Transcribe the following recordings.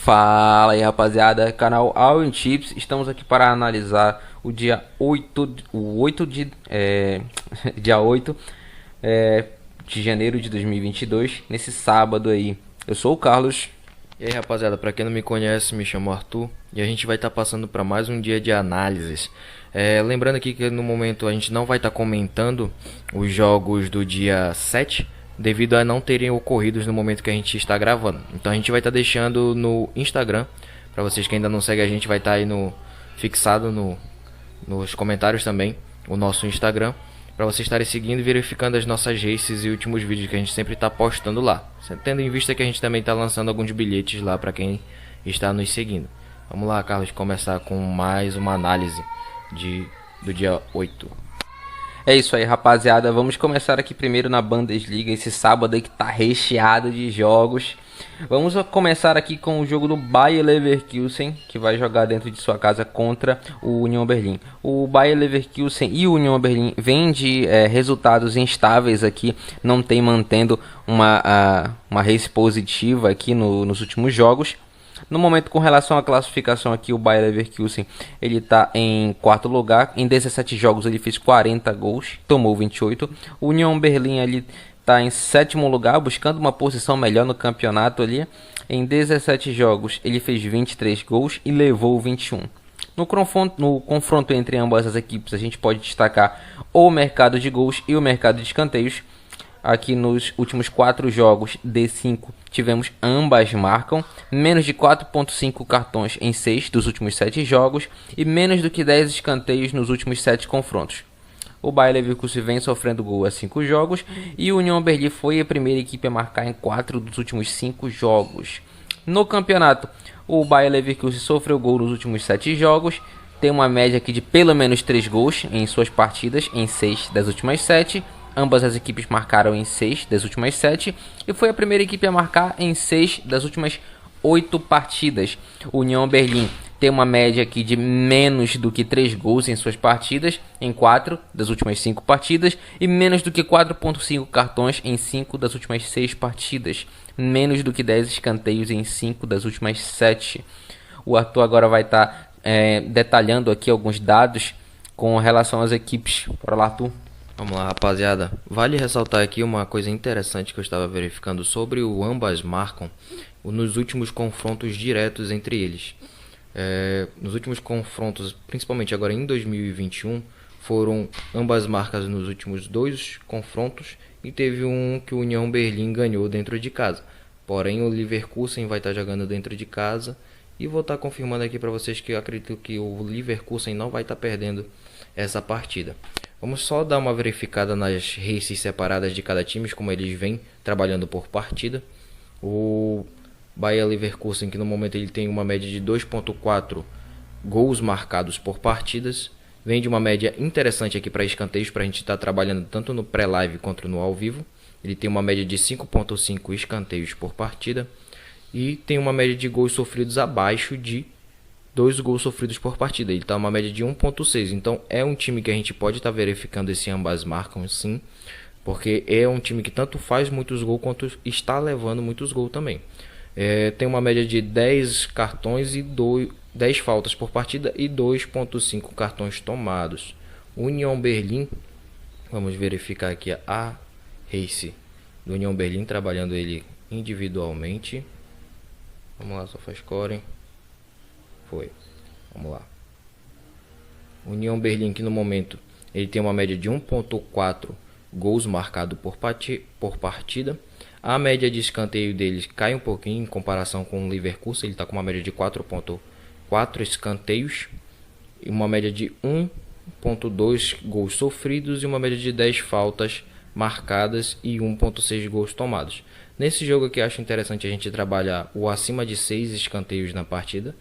Fala aí, rapaziada, canal All in Chips. Estamos aqui para analisar o dia 8, dia 8 de janeiro de 2022, nesse sábado aí. Eu sou o Carlos. E aí, rapaziada, pra quem não me conhece, me chamo Arthur e a gente vai estar passando para mais um dia de análises. Lembrando aqui que no momento a gente não vai estar comentando os jogos do dia 7, devido a não terem ocorrido no momento que a gente está gravando. Então a gente vai estar deixando no Instagram, para vocês que ainda não seguem a gente, vai estar aí fixado nos comentários também, o nosso Instagram, para vocês estarem seguindo e verificando as nossas races e últimos vídeos que a gente sempre está postando lá. Tendo em vista que a gente também está lançando alguns bilhetes lá para quem está nos seguindo. Vamos lá, Carlos, começar com mais uma análise do dia 8. É isso aí, rapaziada. Vamos começar aqui primeiro na Bundesliga, esse sábado aí que tá recheado de jogos. Vamos começar aqui com o jogo do Bayer Leverkusen, que vai jogar dentro de sua casa contra o Union Berlin. O Bayer Leverkusen e o Union Berlin vêm de resultados instáveis aqui, não tem mantendo uma race positiva aqui nos últimos jogos. No momento, com relação à classificação aqui, o Bayer Leverkusen ele está em quarto lugar. Em 17 jogos ele fez 40 gols, tomou 28. O Union Berlin ali está em sétimo lugar, buscando uma posição melhor no campeonato ali. Em 17 jogos ele fez 23 gols e levou 21. No confronto entre ambas as equipes, a gente pode destacar o mercado de gols e o mercado de escanteios. Aqui nos últimos 4 jogos D5 tivemos ambas marcam, menos de 4.5 cartões em 6 dos últimos 7 jogos e menos do que 10 escanteios nos últimos 7 confrontos. O Bayer Leverkusen vem sofrendo gol há 5 jogos e o Union Berlin foi a primeira equipe a marcar em 4 dos últimos 5 jogos. No campeonato, o Bayer Leverkusen sofreu gol nos últimos 7 jogos, tem uma média aqui de pelo menos 3 gols em suas partidas em 6 das últimas 7. Ambas as equipes marcaram em 6 das últimas 7 e foi a primeira equipe a marcar em 6 das últimas 8 partidas. O Union Berlin tem uma média aqui de menos do que 3 gols em suas partidas em 4 das últimas 5 partidas e menos do que 4.5 cartões em 5 das últimas 6 partidas. Menos do que 10 escanteios em 5 das últimas 7. O Arthur agora vai estar detalhando aqui alguns dados com relação às equipes. Bora lá, Arthur. Vamos lá, rapaziada. Vale ressaltar aqui uma coisa interessante que eu estava verificando sobre o ambas marcam nos últimos confrontos diretos entre eles. Nos últimos confrontos, principalmente agora em 2021, foram ambas marcas nos últimos 2 confrontos e teve um que o Union Berlin ganhou dentro de casa. Porém, o Leverkusen vai estar jogando dentro de casa e vou estar confirmando aqui para vocês que eu acredito que o Leverkusen não vai estar perdendo essa partida. Vamos só dar uma verificada nas races separadas de cada time, como eles vêm trabalhando por partida. O Bayer Leverkusen, que no momento ele tem uma média de 2.4 gols marcados por partidas, vem de uma média interessante aqui para escanteios, para a gente estar trabalhando tanto no pré-live quanto no ao vivo. Ele tem uma média de 5.5 escanteios por partida e tem uma média de gols sofridos abaixo de 2 gols sofridos por partida. Ele está uma média de 1.6. Então é um time que a gente pode estar verificando esse ambas marcam sim, porque é um time que tanto faz muitos gols quanto está levando muitos gols também. Tem uma média de 10 cartões e 10 faltas por partida e 2.5 cartões tomados. Union Berlin, vamos verificar aqui a race do Union Berlin, trabalhando ele individualmente. Vamos lá, SofaScore. Foi. Vamos lá. Union Berlin, que no momento ele tem uma média de 1.4 gols marcados por partida. A média de escanteio deles cai um pouquinho em comparação com o Leverkusen. Ele está com uma média de 4.4 escanteios e uma média de 1.2 gols sofridos e uma média de 10 faltas marcadas e 1.6 gols tomados. Nesse jogo aqui acho interessante a gente trabalhar o acima de 6 escanteios na partida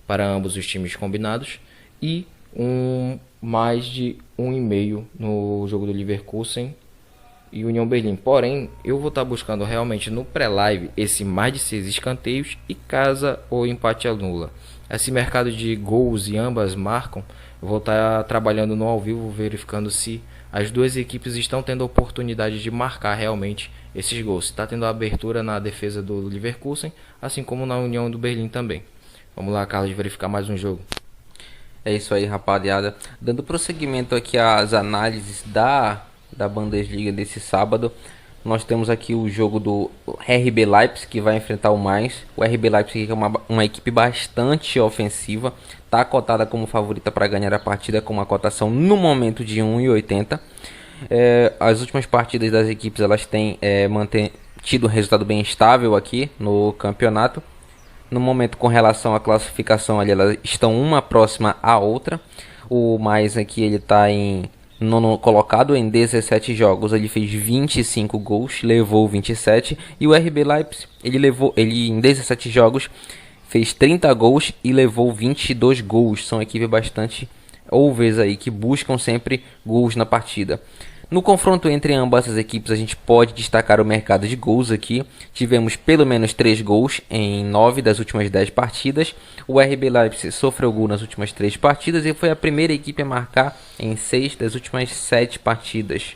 para ambos os times combinados e mais de 1,5 no jogo do Leverkusen e Union Berlin. Porém, eu vou estar buscando realmente no pré-live esse mais de 6 escanteios e casa ou empate anula. Esse mercado de gols e ambas marcam, eu vou estar trabalhando no ao vivo, verificando se as duas equipes estão tendo a oportunidade de marcar realmente esses gols. Está tendo a abertura na defesa do Leverkusen, assim como na União do Berlim também. Vamos lá, Carlos, verificar mais um jogo. É isso aí, rapaziada. Dando prosseguimento aqui às análises da Bundesliga desse sábado, nós temos aqui o jogo do RB Leipzig, que vai enfrentar o Mainz. O RB Leipzig é uma equipe bastante ofensiva, está cotada como favorita para ganhar a partida, com uma cotação no momento de 1,80. As últimas partidas das equipes elas têm tido um resultado bem estável aqui no campeonato. No momento, com relação à classificação, ali, elas estão uma próxima à outra. O Mainz aqui, ele está em nono colocado em 17 jogos. Ele fez 25 gols, levou 27. E o RB Leipzig, ele em 17 jogos fez 30 gols e levou 22 gols. São equipes bastante overs aí, que buscam sempre gols na partida. No confronto entre ambas as equipes, a gente pode destacar o mercado de gols aqui. Tivemos pelo menos 3 gols em 9 das últimas 10 partidas. O RB Leipzig sofreu gol nas últimas 3 partidas e foi a primeira equipe a marcar em 6 das últimas 7 partidas.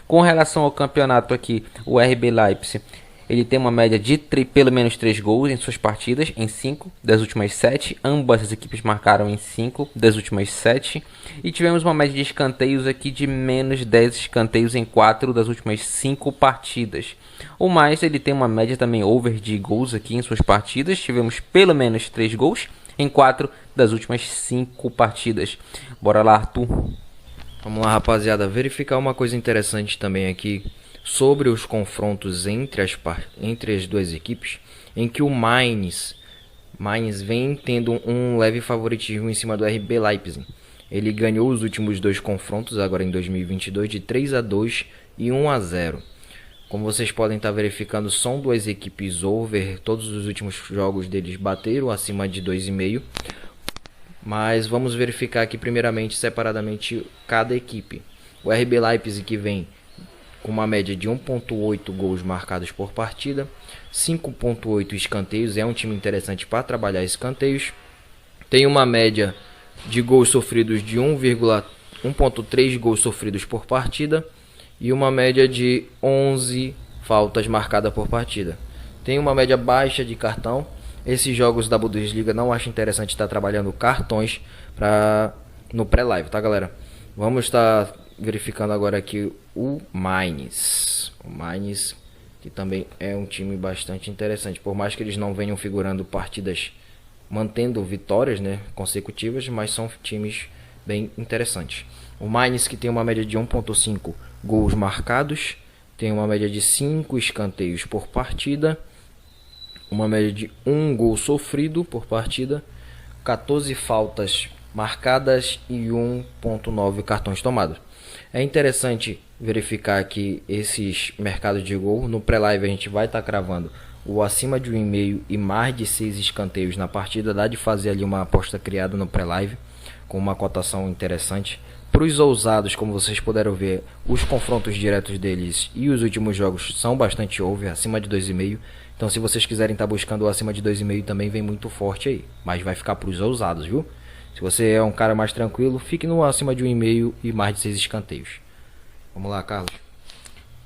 Com relação ao campeonato aqui, o RB Leipzig ele tem uma média de pelo menos 3 gols em suas partidas, em 5 das últimas 7. Ambas as equipes marcaram em 5 das últimas 7. E tivemos uma média de escanteios aqui de menos 10 escanteios em 4 das últimas 5 partidas. O Mainz ele tem uma média também over de gols aqui em suas partidas. Tivemos pelo menos 3 gols em 4 das últimas 5 partidas. Bora lá, Arthur. Vamos lá, rapaziada, verificar uma coisa interessante também aqui sobre os confrontos entre as duas equipes, em que o Mainz vem tendo um leve favoritismo em cima do RB Leipzig. Ele ganhou os últimos 2 confrontos agora em 2022 de 3-2 e 1-0. Como vocês podem estar verificando, são duas equipes over, todos os últimos jogos deles bateram acima de 2,5. Mas vamos verificar aqui primeiramente separadamente cada equipe. O RB Leipzig, que vem com uma média de 1,8 gols marcados por partida, 5,8 escanteios, é um time interessante para trabalhar escanteios. Tem uma média de gols sofridos de 1,3 gols sofridos por partida e uma média de 11 faltas marcadas por partida. Tem uma média baixa de cartão. Esses jogos da Bundesliga não acho interessante estar trabalhando cartões no pré-live, tá, galera? Vamos estar verificando agora aqui o Mainz. O Mainz, que também é um time bastante interessante. Por mais que eles não venham figurando partidas mantendo vitórias, né, consecutivas, mas são times bem interessantes. O Mainz, que tem uma média de 1,5 gols marcados, tem uma média de 5 escanteios por partida, uma média de 1 gol sofrido por partida, 14 faltas marcadas e 1,9 cartões tomados. É interessante verificar aqui esses mercados de gol. No pré-live a gente vai estar cravando o acima de 1,5 e mais de 6 escanteios na partida. Dá de fazer ali uma aposta criada no pré-live com uma cotação interessante. Para os ousados, como vocês puderam ver, os confrontos diretos deles e os últimos jogos são bastante over, acima de 2,5. Então se vocês quiserem estar buscando o acima de 2,5 também vem muito forte aí. Mas vai ficar para os ousados, viu? Se você é um cara mais tranquilo, fique no acima de 1,5 e mais de 6 escanteios. Vamos lá, Carlos.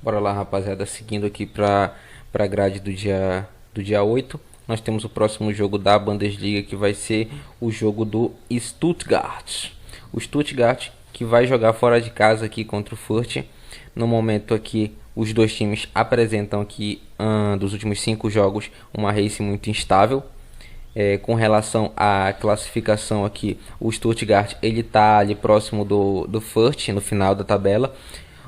Bora lá, rapaziada. Seguindo aqui para a grade do dia 8. Nós temos o próximo jogo da Bundesliga, que vai ser o jogo do Stuttgart. O Stuttgart, que vai jogar fora de casa aqui contra o Fürth. No momento aqui, os dois times apresentam aqui, dos últimos 5 jogos, uma race muito instável. Com relação à classificação aqui, o Stuttgart ele está ali próximo do Fürth, no final da tabela.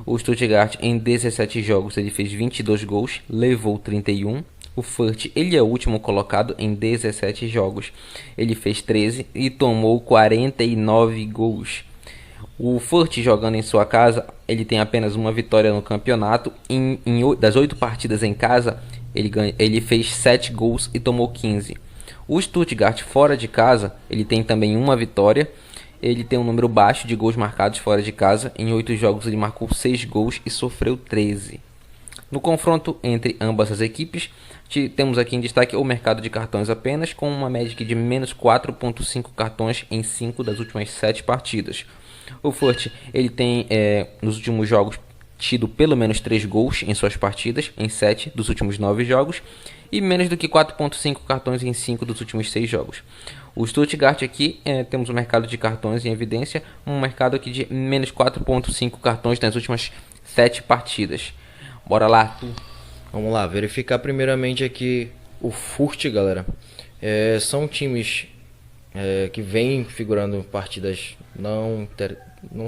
O Stuttgart em 17 jogos ele fez 22 gols, levou 31. O Fürth ele é o último colocado em 17 jogos, ele fez 13 e tomou 49 gols. O Fürth, jogando em sua casa, ele tem apenas uma vitória no campeonato. Das 8 partidas em casa, ele fez 7 gols e tomou 15. O Stuttgart fora de casa, ele tem também uma vitória. Ele tem um número baixo de gols marcados fora de casa. Em 8 jogos ele marcou 6 gols e sofreu 13. No confronto entre ambas as equipes, temos aqui em destaque o mercado de cartões apenas, com uma média de menos 4,5 cartões em 5 das últimas 7 partidas. O Furt, ele tem nos últimos jogos tido pelo menos 3 gols em suas partidas, em 7 dos últimos 9 jogos, e menos do que 4.5 cartões em 5 dos últimos 6 jogos. O Stuttgart aqui, temos um mercado de cartões em evidência, um mercado aqui de menos 4.5 cartões nas últimas 7 partidas. Bora lá. Vamos lá, verificar primeiramente aqui o Furt, galera. São times que vêm figurando partidas não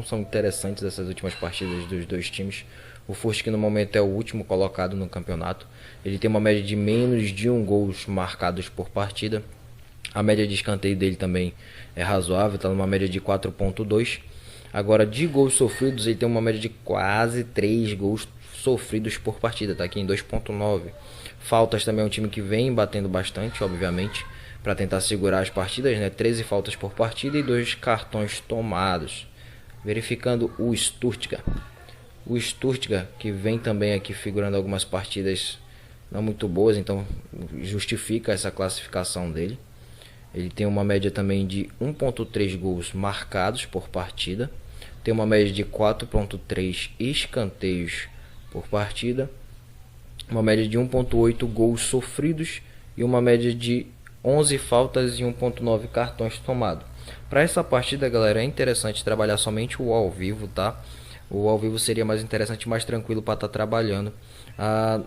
são interessantes essas últimas partidas dos dois times. O Furt, que no momento é o último colocado no campeonato, ele tem uma média de menos de 1 gols marcados por partida. A média de escanteio dele também é razoável, está numa média de 4.2. Agora, de gols sofridos, ele tem uma média de quase 3 gols sofridos por partida, tá aqui em 2.9. Faltas também é um time que vem batendo bastante, obviamente, para tentar segurar as partidas, né? 13 faltas por partida e 2 cartões tomados. Verificando o Stuttgart. O Stuttgart, que vem também aqui figurando algumas partidas não muito boas, então justifica essa classificação dele. Ele tem uma média também de 1.3 gols marcados por partida. Tem uma média de 4.3 escanteios por partida. Uma média de 1.8 gols sofridos e uma média de 11 faltas e 1.9 cartões tomados. Para essa partida, galera, é interessante trabalhar somente o ao vivo, tá? O ao vivo seria mais interessante, mais tranquilo para estar trabalhando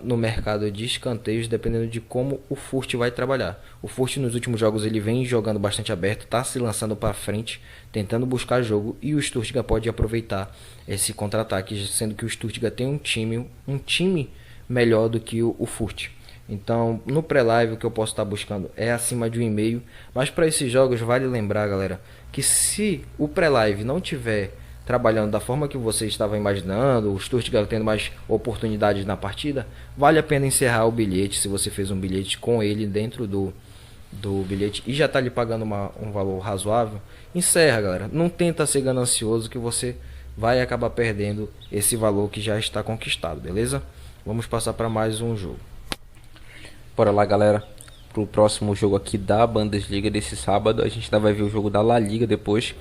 no mercado de escanteios, dependendo de como o Furt vai trabalhar. O Furt nos últimos jogos ele vem jogando bastante aberto, tá se lançando para frente, tentando buscar jogo, e o Stuttgart pode aproveitar esse contra-ataque, sendo que o Stuttgart tem um time melhor do que o Furt. Então, no pré-live o que eu posso estar buscando é acima de 1,5, mas para esses jogos vale lembrar, galera, que se o pré-live não tiver trabalhando da forma que você estava imaginando, o Stuttgart tendo mais oportunidades na partida, vale a pena encerrar o bilhete, se você fez um bilhete com ele dentro do bilhete e já está lhe pagando um valor razoável, encerra, galera. Não tenta ser ganancioso, que você vai acabar perdendo esse valor que já está conquistado, beleza? Vamos passar para mais um jogo. Bora lá, galera, pro próximo jogo aqui da Bundesliga desse sábado. A gente ainda vai ver o jogo da La Liga depois.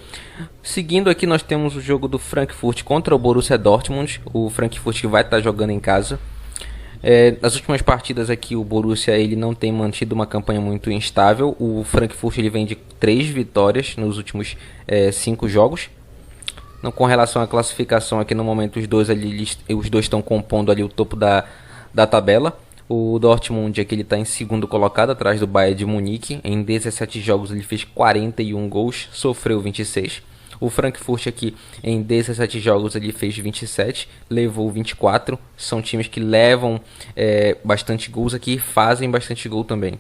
Seguindo aqui, nós temos o jogo do Frankfurt contra o Borussia Dortmund. O Frankfurt que vai estar jogando em casa. Nas últimas partidas aqui, o Borussia ele não tem mantido uma campanha muito instável. O Frankfurt ele vem de 3 vitórias nos últimos 5 jogos. Não, com relação à classificação aqui no momento, os dois estão compondo ali o topo da tabela. O Dortmund aqui ele está em segundo colocado, atrás do Bayern de Munique. Em 17 jogos ele fez 41 gols, sofreu 26. O Frankfurt aqui em 17 jogos ele fez 27, levou 24. São times que levam bastante gols aqui e fazem bastante gol também.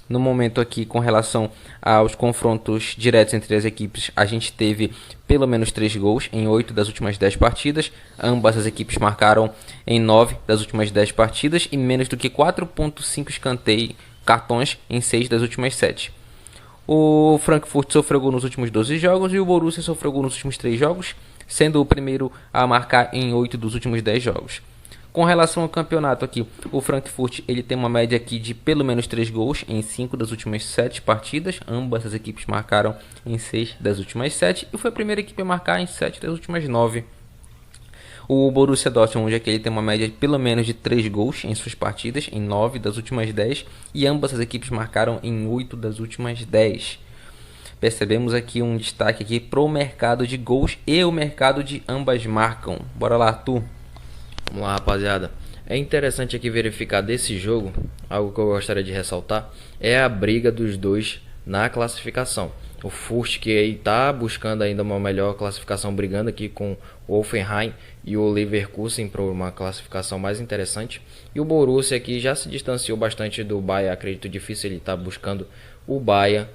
No momento aqui, com relação aos confrontos diretos entre as equipes, a gente teve pelo menos 3 gols em 8 das últimas 10 partidas. Ambas as equipes marcaram em 9 das últimas 10 partidas e menos do que 4.5 cartões em 6 das últimas 7. O Frankfurt sofreu gol nos últimos 12 jogos e o Borussia sofreu gol nos últimos 3 jogos, sendo o primeiro a marcar em 8 dos últimos 10 jogos. Com relação ao campeonato aqui, o Frankfurt ele tem uma média aqui de pelo menos 3 gols em 5 das últimas 7 partidas. Ambas as equipes marcaram em 6 das últimas 7 e foi a primeira equipe a marcar em 7 das últimas 9. O Borussia Dortmund aqui ele tem uma média de pelo menos de 3 gols em suas partidas, em 9 das últimas 10, e ambas as equipes marcaram em 8 das últimas 10. Percebemos aqui um destaque aqui para o mercado de gols e o mercado de ambas marcam. Bora lá, Arthur. Vamos lá, rapaziada. É interessante aqui verificar desse jogo, algo que eu gostaria de ressaltar, é a briga dos dois na classificação. O Furt que está buscando ainda uma melhor classificação, brigando aqui com o Hoffenheim e o Leverkusen para uma classificação mais interessante. E o Borussia aqui já se distanciou bastante do Bayern, acredito difícil ele estar buscando o Bayern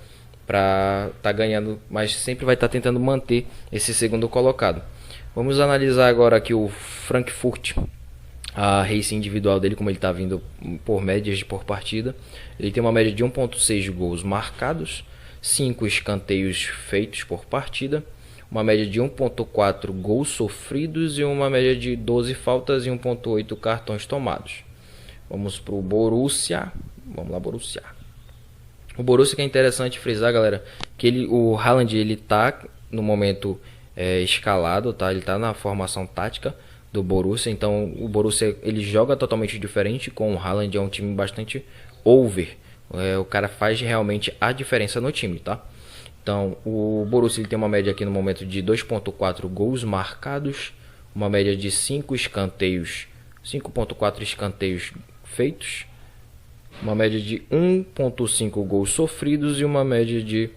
para estar ganhando, mas sempre vai estar tentando manter esse segundo colocado. Vamos analisar agora aqui o Frankfurt, a race individual dele, como ele está vindo por médias por partida. Ele tem uma média de 1.6 gols marcados, 5 escanteios feitos por partida, uma média de 1.4 gols sofridos e uma média de 12 faltas e 1.8 cartões tomados. Vamos para o Borussia. Vamos lá, Borussia. O Borussia, que é interessante frisar, galera, que o Haaland ele está no momento escalado, tá? Ele tá na formação tática do Borussia, então o Borussia ele joga totalmente diferente com o Haaland, é um time bastante over. O cara faz realmente a diferença no time, tá? Então o Borussia ele tem uma média aqui no momento de 2.4 gols marcados, uma média de 5.4 escanteios feitos, uma média de 1.5 gols sofridos e uma média de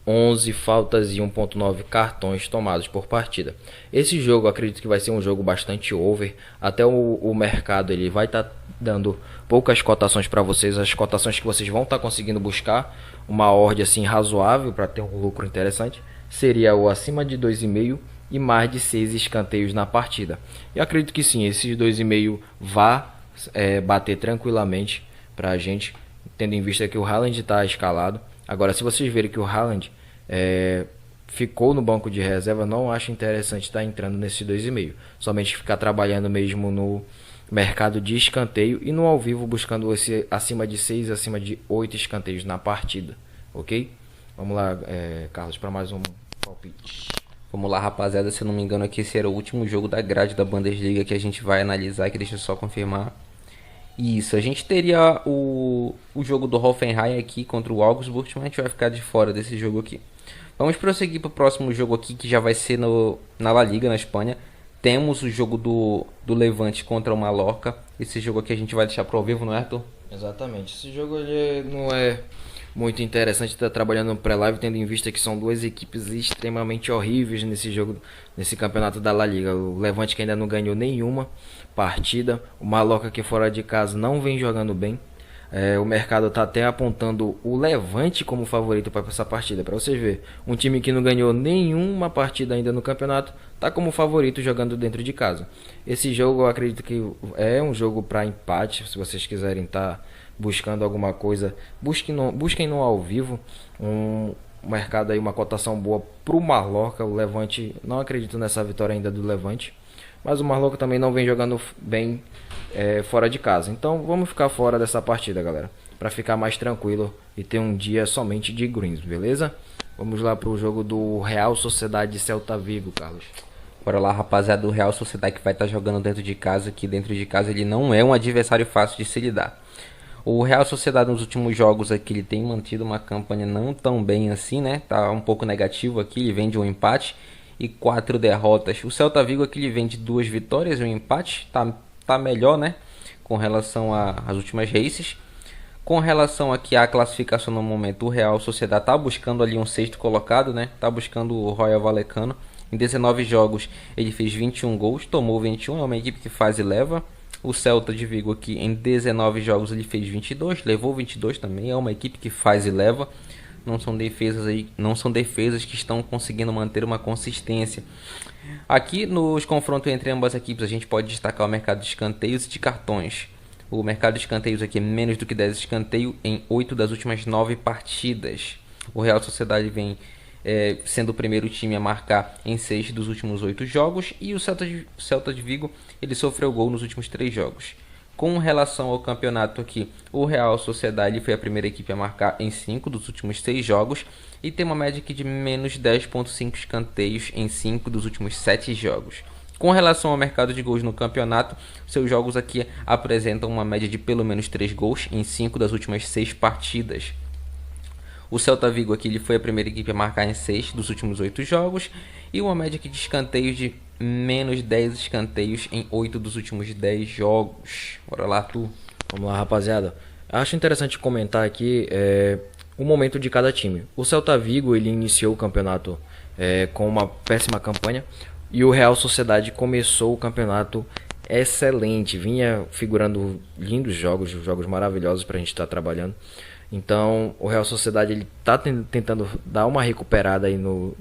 11 faltas e 1.9 cartões tomados por partida. Esse jogo eu acredito que vai ser um jogo bastante over. Até o mercado ele vai estar dando poucas cotações para vocês. As cotações que vocês vão estar conseguindo buscar uma odd assim razoável para ter um lucro interessante seria o acima de 2,5 e mais de 6 escanteios na partida. Eu acredito que sim, esses 2,5 vá bater tranquilamente para a gente, tendo em vista que o Haaland está escalado. Agora, se vocês verem que o Haaland ficou no banco de reserva, não acho interessante estar entrando nesses 2,5. Somente ficar trabalhando mesmo no mercado de escanteio e no ao vivo buscando esse acima de 6, acima de 8 escanteios na partida. Ok? Vamos lá, Carlos, para mais um palpite. Vamos lá, rapaziada, se eu não me engano aqui esse era o último jogo da grade da Bundesliga que a gente vai analisar, que deixa eu só confirmar. Isso, a gente teria o jogo do Hoffenheim aqui contra o Augsburg, mas a gente vai ficar de fora desse jogo aqui. Vamos prosseguir para o próximo jogo aqui, que já vai ser na La Liga, na Espanha. Temos o jogo do Levante contra o Mallorca. Esse jogo aqui a gente vai deixar para o vivo, não é, Arthur? Exatamente, esse jogo ele não é muito interessante estar trabalhando no pré-live, tendo em vista que são duas equipes extremamente horríveis nesse jogo, nesse campeonato da La Liga. O Levante que ainda não ganhou nenhuma partida, o Mallorca que fora de casa não vem jogando bem. O mercado está até apontando o Levante como favorito para essa partida. Para vocês verem, um time que não ganhou nenhuma partida ainda no campeonato está como favorito jogando dentro de casa. Esse jogo eu acredito que é um jogo para empate. Se vocês quiserem estar buscando alguma coisa, busquem no ao vivo um mercado aí, uma cotação boa para o Mallorca. O Levante, não acredito nessa vitória ainda do Levante, mas o Mallorca também não vem jogando bem fora de casa. Então vamos ficar fora dessa partida, galera, para ficar mais tranquilo e ter um dia somente de greens, beleza? Vamos lá para o jogo do Real Sociedade Celta Vigo, Carlos. Bora lá, rapaziada, o Real Sociedade que vai estar jogando dentro de casa, que dentro de casa ele não é um adversário fácil de se lidar. O Real Sociedade nos últimos jogos aqui ele tem mantido uma campanha não tão bem assim, né? Tá um pouco negativo aqui, ele vem de um empate e 4 derrotas. O Celta Vigo aqui ele vem de 2 vitórias e um empate, tá melhor, né? Com relação às últimas races. Com relação aqui à classificação no momento, o Real Sociedade tá buscando ali um sexto colocado, né? Tá buscando o Rayo Vallecano. Em 19 jogos ele fez 21 gols, tomou 21, é uma equipe que faz e leva. O Celta de Vigo aqui em 19 jogos ele fez 22, levou 22 também, é uma equipe que faz e leva. Não são defesas que estão conseguindo manter uma consistência. Aqui nos confrontos entre ambas equipes a gente pode destacar o mercado de escanteios e de cartões. O mercado de escanteios aqui é menos do que 10 escanteios em 8 das últimas 9 partidas. O Real Sociedade vem sendo o primeiro time a marcar em 6 dos últimos 8 jogos. E o Celta de Vigo ele sofreu gol nos últimos 3 jogos. Com relação ao campeonato aqui, o Real Sociedade foi a primeira equipe a marcar em 5 dos últimos 6 jogos e tem uma média aqui de menos 10.5 escanteios em 5 dos últimos 7 jogos. Com relação ao mercado de gols no campeonato, seus jogos aqui apresentam uma média de pelo menos 3 gols em 5 das últimas 6 partidas. O Celta Vigo aqui ele foi a primeira equipe a marcar em 6 dos últimos 8 jogos e uma média aqui de escanteios de menos 10 escanteios em 8 dos últimos 10 jogos. Bora lá, tu. Vamos lá, rapaziada. Acho interessante comentar aqui o momento de cada time. O Celta Vigo ele iniciou o campeonato com uma péssima campanha e o Real Sociedade começou o campeonato excelente. Vinha figurando lindos jogos maravilhosos para a gente estar trabalhando. Então o Real Sociedade ele está tentando dar uma recuperada aí no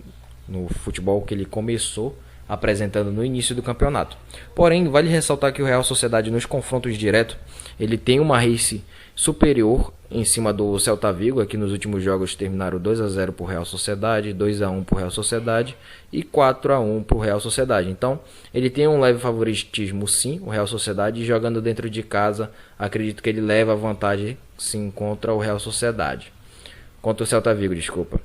futebol que ele começou apresentando no início do campeonato. Porém, vale ressaltar que o Real Sociedade nos confrontos diretos ele tem uma race superior em cima do Celta Vigo. Aqui nos últimos jogos terminaram 2-0 para o Real Sociedade, 2-1 para o Real Sociedade e 4-1 para o Real Sociedade. Então ele tem um leve favoritismo sim, o Real Sociedade, jogando dentro de casa acredito que ele leva vantagem sim contra o Real Sociedade, contra o Celta Vigo, desculpa.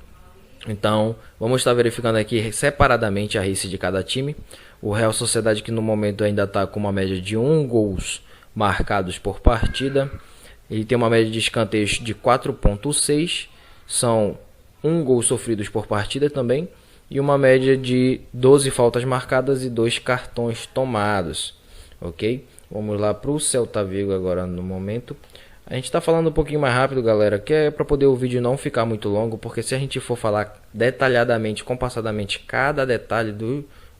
Então, vamos estar verificando aqui separadamente a race de cada time. O Real Sociedade, que no momento ainda está com uma média de 1 gols marcados por partida. Ele tem uma média de escanteios de 4.6. São 1 gol sofridos por partida também. E uma média de 12 faltas marcadas e 2 cartões tomados. Ok? Vamos lá para o Celta Vigo agora no momento. A gente está falando um pouquinho mais rápido, galera, que é para poder o vídeo não ficar muito longo, porque se a gente for falar detalhadamente, compassadamente, cada detalhe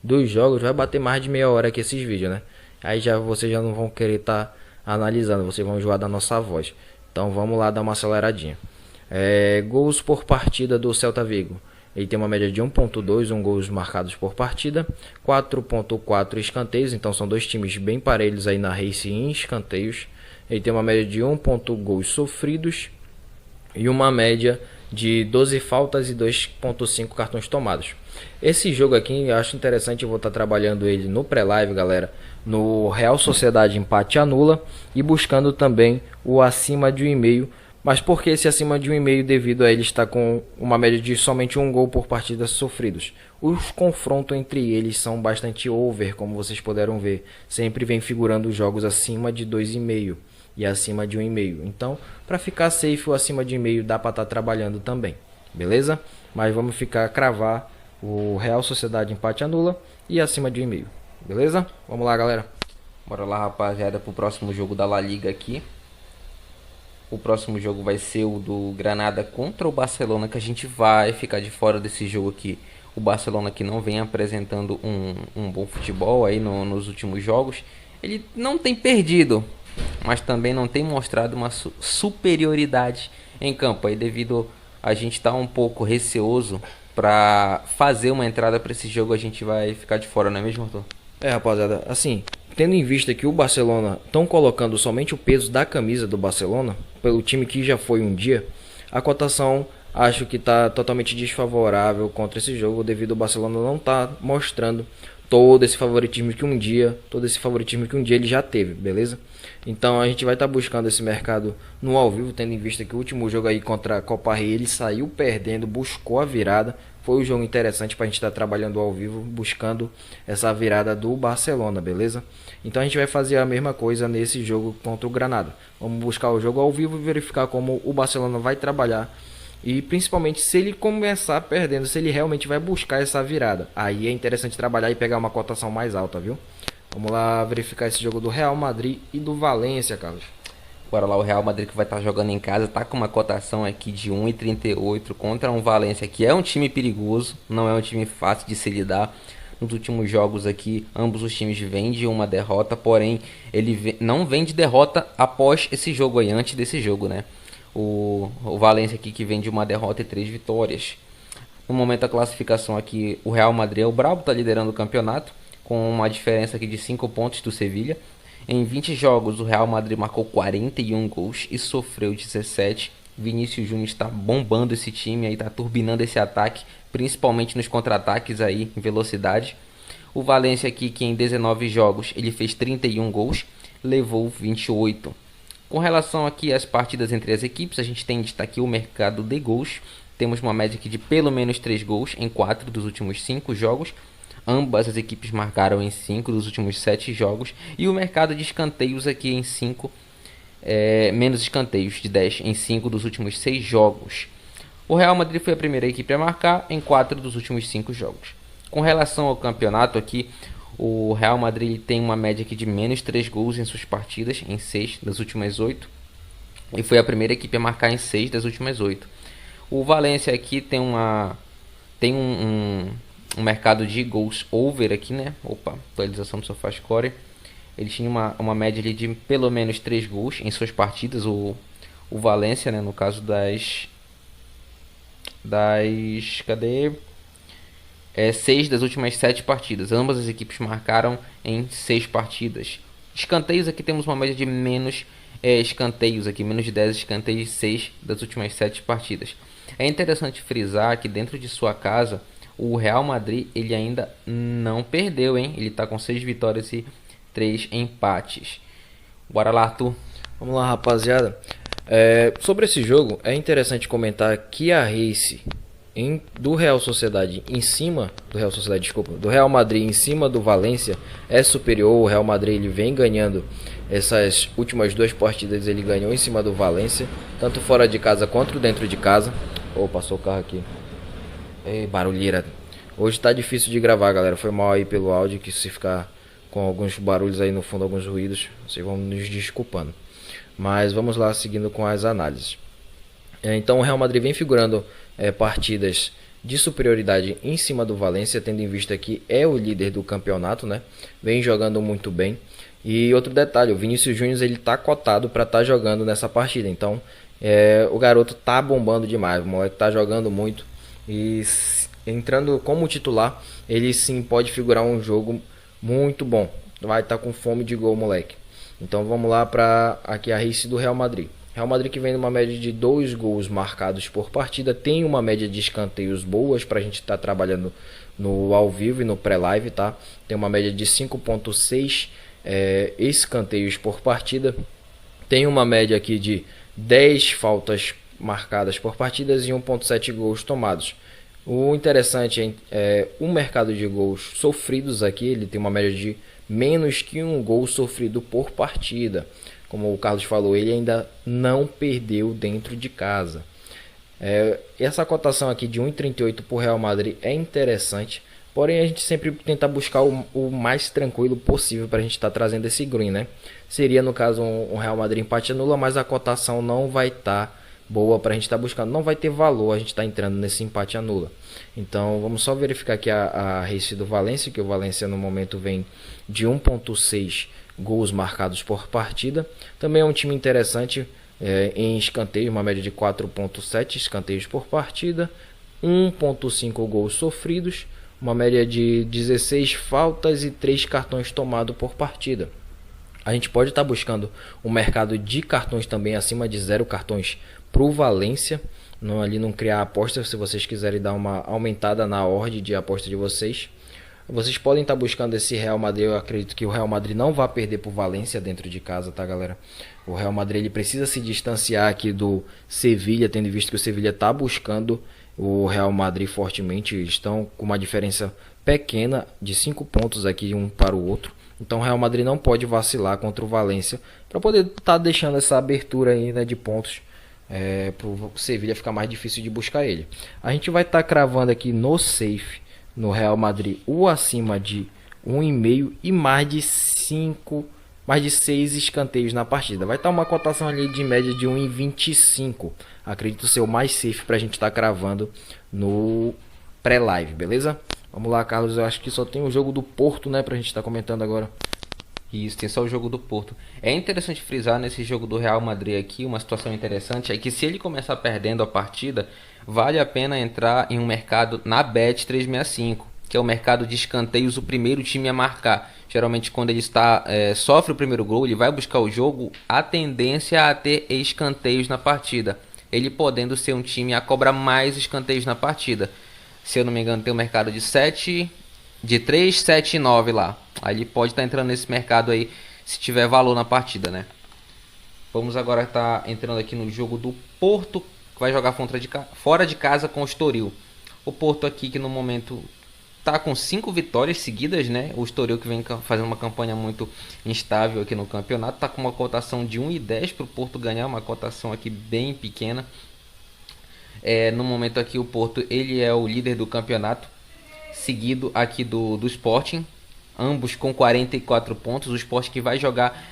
dos jogos, vai bater mais de meia hora aqui esses vídeos, né? Aí vocês já não vão querer estar analisando, vocês vão enjoar da nossa voz. Então vamos lá dar uma aceleradinha. Gols por partida do Celta Vigo. Ele tem uma média de 1.2, gols marcados por partida, 4.4 escanteios, então são dois times bem parelhos aí na race em escanteios. Ele tem uma média de 1 gols sofridos e uma média de 12 faltas e 2.5 cartões tomados. Esse jogo aqui eu acho interessante, eu vou estar trabalhando ele no pré-live, galera, no Real Sociedade empate anula e buscando também o acima de 1,5. Mas por que esse acima de 1,5? Devido a ele estar com uma média de somente 1 gol por partida sofridos. Os confrontos entre eles são bastante over, como vocês puderam ver. Sempre vem figurando jogos acima de 2,5 e acima de 1,5. Então, para ficar safe, o acima de 1,5 dá para estar trabalhando também. Beleza? Mas vamos cravar o Real Sociedade empate anula e acima de 1,5. Beleza? Vamos lá, galera. Bora lá, rapaziada, pro próximo jogo da La Liga aqui. O próximo jogo vai ser o do Granada contra o Barcelona, que a gente vai ficar de fora desse jogo aqui. O Barcelona que não vem apresentando um bom futebol aí nos últimos jogos. Ele não tem perdido, mas também não tem mostrado uma superioridade em campo. Aí devido a gente estar um pouco receoso para fazer uma entrada para esse jogo, a gente vai ficar de fora, não é mesmo, Arthur? Rapaziada, assim, tendo em vista que o Barcelona estão colocando somente o peso da camisa do Barcelona, pelo time que já foi um dia, a cotação acho que está totalmente desfavorável contra esse jogo, devido ao Barcelona não estar mostrando todo esse favoritismo que um dia ele já teve, beleza? Então a gente vai estar buscando esse mercado no ao vivo, tendo em vista que o último jogo aí contra a Copa Rei ele saiu perdendo, buscou a virada. Foi um jogo interessante para a gente estar trabalhando ao vivo, buscando essa virada do Barcelona, beleza? Então a gente vai fazer a mesma coisa nesse jogo contra o Granada. Vamos buscar o jogo ao vivo e verificar como o Barcelona vai trabalhar. E principalmente se ele começar perdendo, se ele realmente vai buscar essa virada. Aí é interessante trabalhar e pegar uma cotação mais alta, viu? Vamos lá verificar esse jogo do Real Madrid e do Valência, Carlos. Bora lá, o Real Madrid que vai estar jogando em casa, tá com uma cotação aqui de 1,38 contra um Valência que é um time perigoso, não é um time fácil de se lidar. Nos últimos jogos aqui, ambos os times vêm de uma derrota, porém ele não vem de derrota após esse jogo aí, antes desse jogo, né? O Valência aqui que vem de uma derrota e 3 vitórias. No momento da classificação aqui, o Real Madrid é o brabo, tá liderando o campeonato, com uma diferença aqui de 5 pontos do Sevilha. Em 20 jogos, o Real Madrid marcou 41 gols e sofreu 17. Vinícius Júnior está bombando esse time, aí está turbinando esse ataque, principalmente nos contra-ataques aí, em velocidade. O Valência aqui, que em 19 jogos ele fez 31 gols, levou 28. Com relação aqui às partidas entre as equipes, a gente tem destaque o mercado de gols. Temos uma média aqui de pelo menos 3 gols em 4 dos últimos 5 jogos. Ambas as equipes marcaram em 5 dos últimos 7 jogos. E o mercado de escanteios aqui em 5, menos escanteios de 10 em 5 dos últimos 6 jogos. O Real Madrid foi a primeira equipe a marcar em 4 dos últimos 5 jogos. Com relação ao campeonato aqui, o Real Madrid tem uma média aqui de menos 3 gols em suas partidas, em 6 das últimas 8. E foi a primeira equipe a marcar em 6 das últimas 8. O Valência aqui tem um mercado de gols over aqui, né? Opa, atualização do SofaScore. Ele tinha uma média ali de pelo menos 3 gols em suas partidas. O Valência, né? No caso cadê? 6 das últimas 7 partidas. Ambas as equipes marcaram em 6 partidas. Escanteios aqui temos uma média de menos escanteios aqui, menos de 10 escanteios, 6 das últimas 7 partidas. É interessante frisar que dentro de sua casa o Real Madrid ele ainda não perdeu, hein? Ele está com 6 vitórias e 3 empates. Bora lá, Arthur. Vamos lá, rapaziada. Sobre esse jogo, é interessante comentar que a race do Real Sociedade em cima do Real Sociedade, desculpa, do Real Madrid em cima do Valência é superior. O Real Madrid ele vem ganhando essas últimas 2 partidas, ele ganhou em cima do Valência, tanto fora de casa quanto dentro de casa. Passou o carro aqui. Ei, barulheira. Hoje tá difícil de gravar, galera. Foi mal aí pelo áudio, que se ficar com alguns barulhos aí no fundo, alguns ruídos, vocês vão nos desculpando. Mas vamos lá, seguindo com as análises. Então o Real Madrid vem figurando partidas de superioridade em cima do Valência, tendo em vista que é o líder do campeonato, né? Vem jogando muito bem. E outro detalhe, o Vinícius Júnior ele tá cotado para estar jogando nessa partida. Então o garoto tá bombando demais, o moleque tá jogando muito. E entrando como titular, ele sim pode figurar um jogo muito bom. Vai estar com fome de gol, moleque. Então vamos lá para aqui a race do Real Madrid. Real Madrid que vem numa média de 2 gols marcados por partida. Tem uma média de escanteios boas para a gente estar trabalhando no ao vivo e no pré-live, tá? Tem uma média de 5.6 escanteios por partida. Tem uma média aqui de 10 faltas marcadas por partidas e 1.7 gols tomados. O interessante é o mercado de gols sofridos aqui. Ele tem uma média de menos que 1 gol sofrido por partida. Como o Carlos falou, ele ainda não perdeu dentro de casa. Essa cotação aqui de 1,38 por Real Madrid é interessante. Porém, a gente sempre tenta buscar o mais tranquilo possível para a gente estar trazendo esse green, né? Seria, no caso, um Real Madrid empate anula, mas a cotação não vai estar boa para a gente estar buscando. Não vai ter valor a gente estar entrando nesse empate anula. Então, vamos só verificar aqui a race do Valência, que o Valência no momento vem de 1.6 gols marcados por partida. Também é um time interessante em escanteio, uma média de 4.7 escanteios por partida, 1.5 gols sofridos, uma média de 16 faltas e 3 cartões tomados por partida. A gente pode estar buscando um mercado de cartões também acima de 0 cartões para o Valência. Não criar aposta, se vocês quiserem dar uma aumentada na ordem de aposta de vocês. Vocês podem estar buscando esse Real Madrid. Eu acredito que o Real Madrid não vai perder para o Valência dentro de casa, tá, galera? O Real Madrid ele precisa se distanciar aqui do Sevilha, tendo visto que o Sevilha está buscando o Real Madrid fortemente. Eles estão com uma diferença pequena de 5 pontos aqui um para o outro. Então o Real Madrid não pode vacilar contra o Valência para poder estar deixando essa abertura aí, né, de pontos para o Sevilha ficar mais difícil de buscar ele. A gente vai estar cravando aqui no safe no Real Madrid o acima de 1,5 e mais de 6 escanteios na partida. Vai estar uma cotação ali de média de 1,25. Acredito ser o mais safe para a gente estar cravando no pré-live, beleza? Vamos lá, Carlos. Eu acho que só tem o jogo do Porto, né, para a gente estar comentando agora. Isso, tem só o jogo do Porto. É interessante frisar nesse jogo do Real Madrid aqui, uma situação interessante é que se ele começar perdendo a partida, vale a pena entrar em um mercado na Bet365, que é o mercado de escanteios, o primeiro time a marcar. Geralmente quando ele sofre o primeiro gol, ele vai buscar o jogo, a tendência a ter escanteios na partida. Ele podendo ser um time a cobrar mais escanteios na partida. Se eu não me engano, tem um mercado de 3, 7 e 9 lá. Aí ele pode estar entrando nesse mercado aí se tiver valor na partida, né? Vamos agora estar entrando aqui no jogo do Porto, que vai jogar fora de casa com o Estoril. O Porto aqui que no momento tá com 5 vitórias seguidas, né? O Estoril que vem fazendo uma campanha muito instável aqui no campeonato, tá com uma cotação de 1,10 para o Porto ganhar, uma cotação aqui bem pequena. No momento aqui o Porto ele é o líder do campeonato, seguido aqui do Sporting, ambos com 44 pontos. O Sporting que vai jogar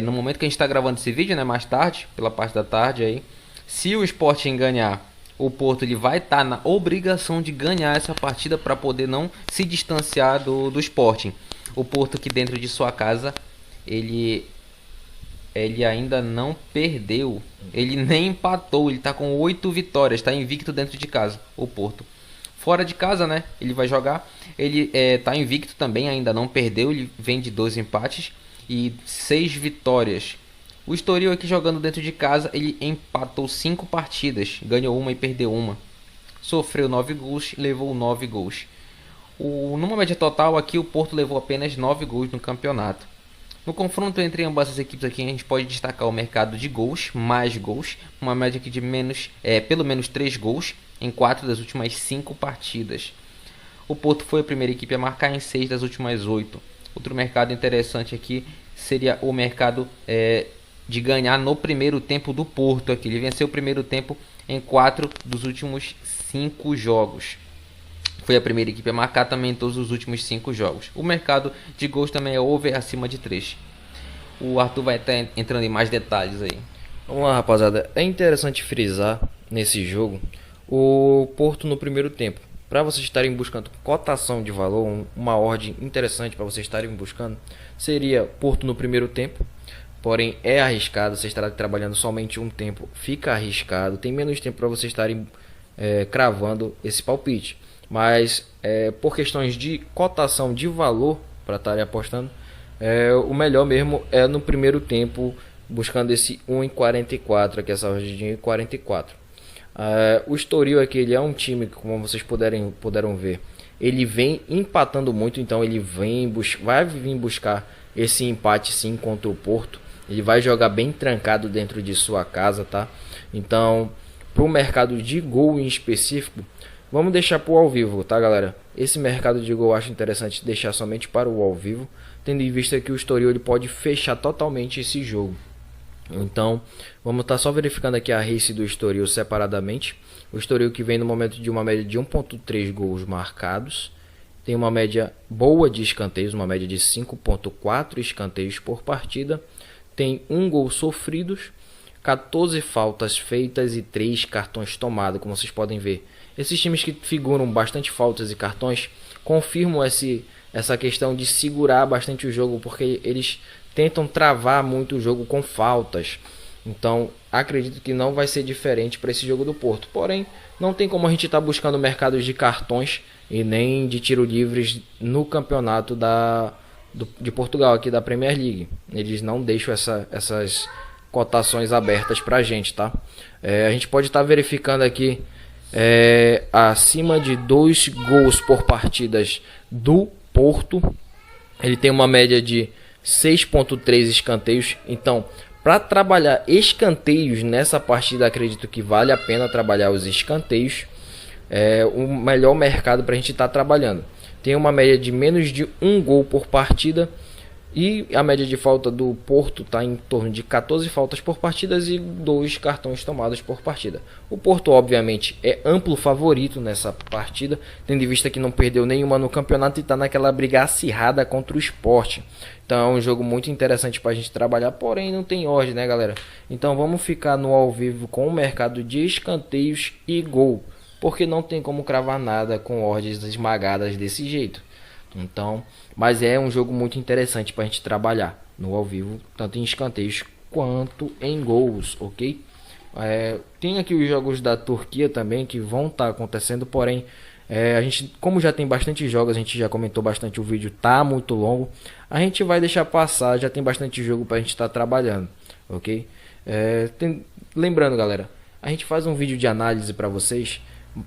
no momento que a gente está gravando esse vídeo, né, mais tarde, pela parte da tarde aí. Se o Sporting ganhar, o Porto ele vai estar na obrigação de ganhar essa partida para poder não se distanciar do Sporting. O Porto que dentro de sua casa ele ainda não perdeu, ele nem empatou, ele está com 8 vitórias, está invicto dentro de casa, o Porto. Fora de casa, né, ele vai jogar, ele está invicto também, ainda não perdeu, ele vem de 2 empates e 6 vitórias. O Estoril aqui jogando dentro de casa, ele empatou 5 partidas, ganhou uma e perdeu uma. Sofreu 9 gols, levou 9 gols. Numa média total aqui o Porto levou apenas 9 gols no campeonato. No confronto entre ambas as equipes aqui a gente pode destacar o mercado de gols, mais gols, uma média aqui de pelo menos 3 gols. em 4 das últimas 5 partidas. O Porto foi a primeira equipe a marcar em 6 das últimas 8. Outro mercado interessante aqui seria o mercado de ganhar no primeiro tempo do Porto. Aqui ele venceu o primeiro tempo em 4 dos últimos 5 jogos. Foi a primeira equipe a marcar também em todos os últimos 5 jogos. O mercado de gols também é over acima de 3. O Arthur vai estar entrando em mais detalhes aí. Vamos lá, rapaziada. É interessante frisar nesse jogo o Porto no primeiro tempo. Para vocês estarem buscando cotação de valor, uma ordem interessante para vocês estarem buscando seria Porto no primeiro tempo. Porém, é arriscado, você estará trabalhando somente um tempo, fica arriscado, tem menos tempo para vocês estarem cravando esse palpite. Mas, por questões de cotação de valor para estarem apostando, o melhor mesmo é no primeiro tempo, buscando esse 1,44, que é essa ordem de 1,44. O Estoril aqui, ele é um time que, como vocês puderam ver, ele vem empatando muito, então ele vai vir buscar esse empate sim contra o Porto. Ele vai jogar bem trancado dentro de sua casa, tá? Então, para o mercado de gol em específico, vamos deixar para o ao vivo, tá, galera? Esse mercado de gol eu acho interessante deixar somente para o ao vivo, tendo em vista que o Estoril ele pode fechar totalmente esse jogo. Então, vamos estar só verificando aqui a race do Estoril separadamente. O Estoril que vem no momento de uma média de 1,3 gols marcados. Tem uma média boa de escanteios, uma média de 5,4 escanteios por partida. Tem 1 gol sofridos, 14 faltas feitas e 3 cartões tomados, como vocês podem ver. Esses times que figuram bastante faltas e cartões confirmam essa questão de segurar bastante o jogo, porque eles tentam travar muito o jogo com faltas. Então, acredito que não vai ser diferente para esse jogo do Porto. Porém, não tem como a gente estar buscando mercados de cartões e nem de tiro livres no campeonato de Portugal, aqui da Premier League. Eles não deixam essas cotações abertas para a gente, tá? A gente pode estar verificando aqui acima de 2 gols por partidas do Porto. Ele tem uma média de 6,3 escanteios. Então, para trabalhar escanteios nessa partida, acredito que vale a pena trabalhar os escanteios. É o melhor mercado para a gente estar trabalhando. Tem uma média de menos de 1 gol por partida. E a média de falta do Porto está em torno de 14 faltas por partida e 2 cartões tomados por partida. O Porto, obviamente, é amplo favorito nessa partida, tendo em vista que não perdeu nenhuma no campeonato e está naquela briga acirrada contra o Sport. Então é um jogo muito interessante para a gente trabalhar, porém não tem ordem, né, galera? Então vamos ficar no ao vivo com o mercado de escanteios e gol, porque não tem como cravar nada com ordens esmagadas desse jeito. Então, mas é um jogo muito interessante para a gente trabalhar no ao vivo, tanto em escanteios quanto em gols, ok? Tem aqui os jogos da Turquia também que vão estar acontecendo, porém a gente, como já tem bastante jogos, a gente já comentou bastante, o vídeo tá muito longo, a gente vai deixar passar, já tem bastante jogo para a gente estar trabalhando, ok? Lembrando, galera, a gente faz um vídeo de análise para vocês,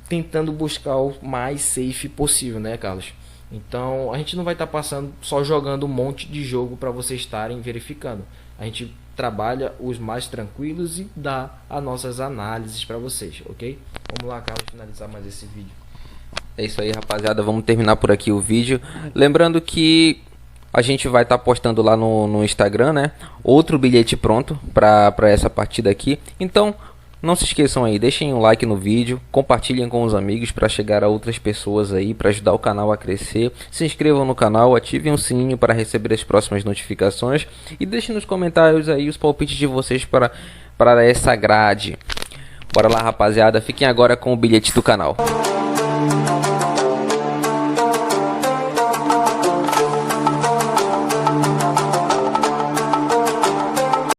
tentando buscar o mais safe possível, né, Carlos? Então a gente não vai estar passando só jogando um monte de jogo para vocês estarem verificando. A gente trabalha os mais tranquilos e dá as nossas análises para vocês, ok? Vamos lá, Carlos, finalizar mais esse vídeo. É isso aí, rapaziada, vamos terminar por aqui o vídeo. Lembrando que a gente vai estar postando lá no Instagram, né? Outro bilhete pronto para essa partida aqui. Então, não se esqueçam aí, deixem um like no vídeo, compartilhem com os amigos para chegar a outras pessoas aí, para ajudar o canal a crescer. Se inscrevam no canal, ativem o sininho para receber as próximas notificações e deixem nos comentários aí os palpites de vocês para essa grade. Bora lá, rapaziada, fiquem agora com o bilhete do canal.